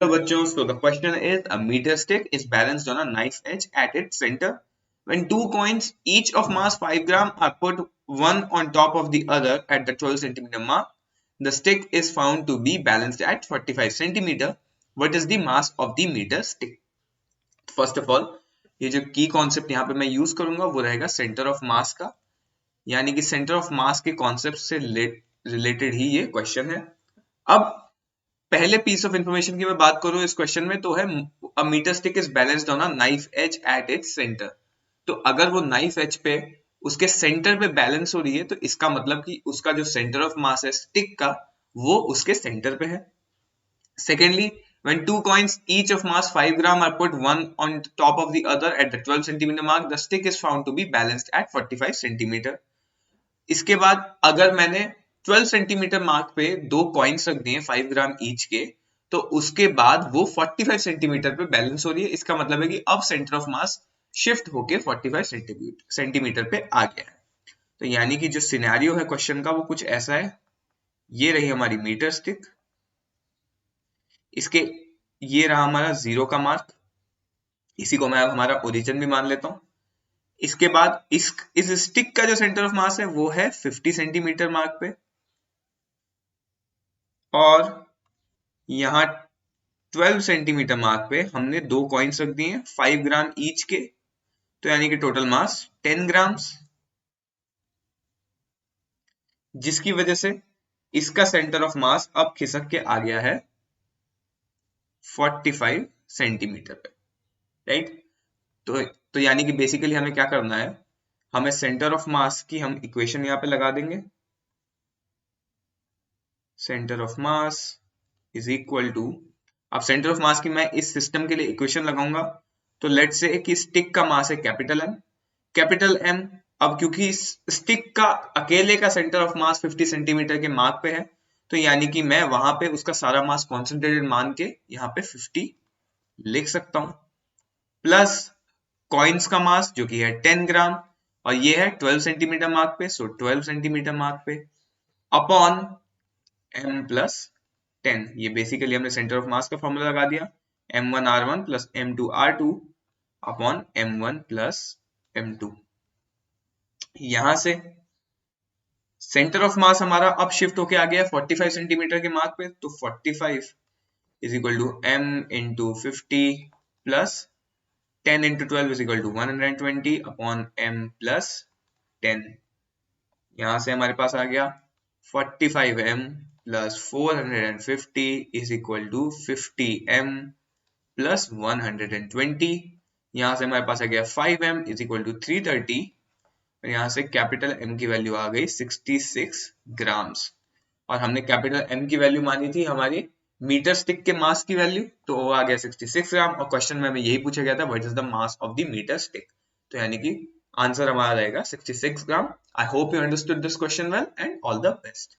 So bachcho, so the question is, a meter stick is balanced on a knife edge at its center. When two coins, each of mass 5 gram, are put one on top of the other at the 12 centimeter mark, the stick is found to be balanced at 45 centimeter. What is the mass of the meter stick? First of all, ये जो की concept यहाँ पे मैं use करूंगा वो रहेगा centre of मास का, यानी कि सेंटर ऑफ मास के कॉन्सेप्ट से रिलेटेड ही ये क्वेश्चन है। अब पहले पीस ऑफ इंफॉर्मेशन की मैं बात करूं इस क्वेश्चन में, तो है a metre stick is balanced on a knife edge at its centre. तो अगर वो नाइफ एज पे उसके सेंटर पे बैलेंस हो रही है, तो इसका मतलब कि उसका जो सेंटर ऑफ मास है स्टिक का, वो उसके सेंटर पे है। Secondly, when two coins each of mass 5 gram are put one on top of the other at the 12 centimeter mark, the stick is found to be balanced at 45 centimeter. इसके बाद अगर मैंने 12 centimetre mark पे दो coins रख दिए 5 ग्राम each के, तो उसके बाद वो 45 सेंटीमीटर पे बैलेंस हो रही है। इसका मतलब है कि अब सेंटर ऑफ मास शिफ्ट होके 45 सेंटीमीटर पे आ गया है। तो यानी कि जो सिनेरियो है क्वेश्चन का वो कुछ ऐसा है। ये रही हमारी मीटर स्टिक, इसके ये रहा हमारा जीरो का मार्क, इसी को मैं अब हमारा ओरिजिन भी मान लेता हूं। इसके बाद इस स्टिक का जो सेंटर ऑफ मास है वो है 50 सेंटीमीटर मार्क पे, और यहाँ 12 सेंटीमीटर मार्क पे हमने दो कॉइन्स रख दिए 5 ग्राम ईच के, तो यानी कि टोटल मास 10 ग्राम्स, जिसकी वजह से इसका सेंटर ऑफ मास अब खिसक के आ गया है 45 सेंटीमीटर पे, राइट। तो यानी कि बेसिकली हमें क्या करना है, हमें सेंटर ऑफ मास की हम इक्वेशन यहाँ पे लगा देंगे। Centre of mass is equal to, अब सेंटर ऑफ मास की मैं इस सिस्टम के लिए इक्वेशन लगाऊंगा, तो लेट से कि स्टिक का मास है कैपिटल एम, कैपिटल एम। अब क्योंकि स्टिक का अकेले का सेंटर ऑफ मास 50 सेंटीमीटर के मार्क पे है, तो यानी कि मैं वहां पे उसका सारा मास कॉन्सेंट्रेटेड मान के यहाँ पे 50 लिख सकता हूं, प्लस कॉइन्स का मास जो कि है 10 ग्राम, और ये है 12 सेंटीमीटर मार्क पे, सो 12 सेंटीमीटर मार्क पे अपॉन m प्लस 10। ये बेसिकली हमने सेंटर ऑफ मास का फॉर्मूला लगा दिया, m1r1 plus m2r2 upon m1 plus m2। यहां से सेंटर ऑफ मास हमारा अब शिफ्ट होके आ गया 45 सेंटीमीटर के मार्क पे, तो 45 is equal to m into 50 plus 10 into 12 is equal to 120 upon m plus 10। यहां से हमारे पास आ गया 45m plus 450 is equal to 50m plus 120। यहां से हमारे पास आ गया 5m is equal to 330, और यहां से कैपिटल m की वैल्यू आ गई 66 ग्राम्स, और हमने कैपिटल m की वैल्यू मानी थी हमारी मीटर स्टिक के मास की वैल्यू, तो वो आ गया 66 ग्राम, और क्वेश्चन में हमें यही पूछा गया था what is the mass of the metre stick, तो यानी कि आंसर हमारा रहेगा 66 gram. I hope you understood this question well, and all the best.